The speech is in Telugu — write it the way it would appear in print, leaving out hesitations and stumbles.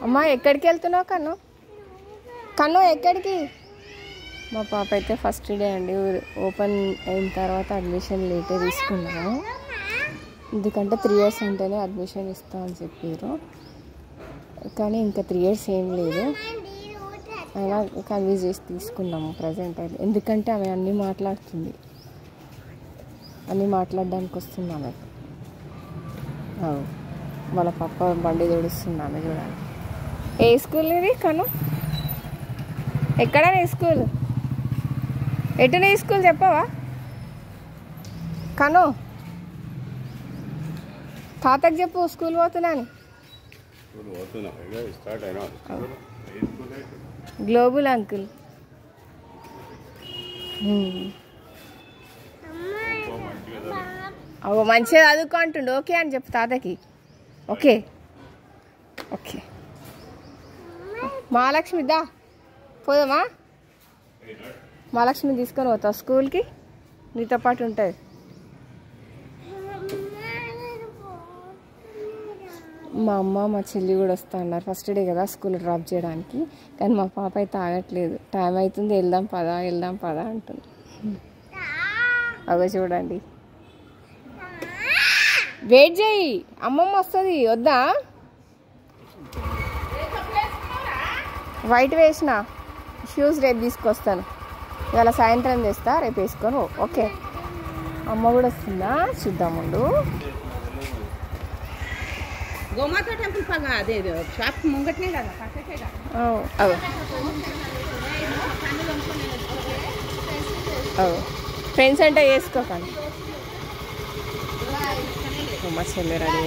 అమ్మా ఎక్కడికి వెళ్తున్నావు కన్ను? కన్ను ఎక్కడికి? మా పాప అయితే ఫస్ట్ డే అండి, ఓపెన్ అయిన తర్వాత అడ్మిషన్ లేటే తీసుకున్నాము. ఎందుకంటే 3 years అంటేనే అడ్మిషన్ ఇస్తా అని చెప్పారు. కానీ ఇంకా 3 years ఏం లేదు, అయినా కన్విన్స్ చేసి తీసుకున్నాము ప్రజెంట్ అయితే. ఎందుకంటే ఆమె అన్నీ మాట్లాడుతుంది, అన్నీ మాట్లాడడానికి వస్తుంది ఆమె. వాళ్ళ పప్ప బండి తోడుస్తుంది ఆమె, చూడాలి. ఏ స్కూల్ ఇది కను? ఎక్కడ నీ స్కూల్? ఎటు నీ స్కూల్ చెప్పవా కను? తాతకు చెప్పు స్కూల్ పోతున్నాను. Global uncle. అవు మంచిగా చదువుకో అంటుండు. ఓకే అని చెప్పు తాతకి. Okay okay. మహాలక్ష్మి దా పోదామా? మహాలక్ష్మి తీసుకొని పోతావు స్కూల్కి, నీతో పాటు ఉంటుంది. మా అమ్మ మా చెల్లి కూడా వస్తా అన్నారు ఫస్ట్ డే కదా స్కూల్ డ్రాప్ చేయడానికి. కానీ మా పాప అయితే ఆగట్లేదు. టైం అవుతుంది, వెళ్దాం పదా అంటుంది. అగో చూడండి, వెయిట్ చేయి, అమ్మమ్మ వస్తుంది. వద్దా? వైట్ వేసిన షూస్ రేపు తీసుకొస్తాను, ఇవాళ సాయంత్రం చేస్తా, రేపు వేసుకొని. ఓకే, అమ్మ కూడా వస్తుందా చూద్దాం ముందు. గోమాత టెంపుల్ పగా అదే షాప్ ముంగట్నే కదా, పక్కకే కదా. ఫ్రెండ్స్ అంటే వేసుకోకండి. మా చెల్లి రెడీ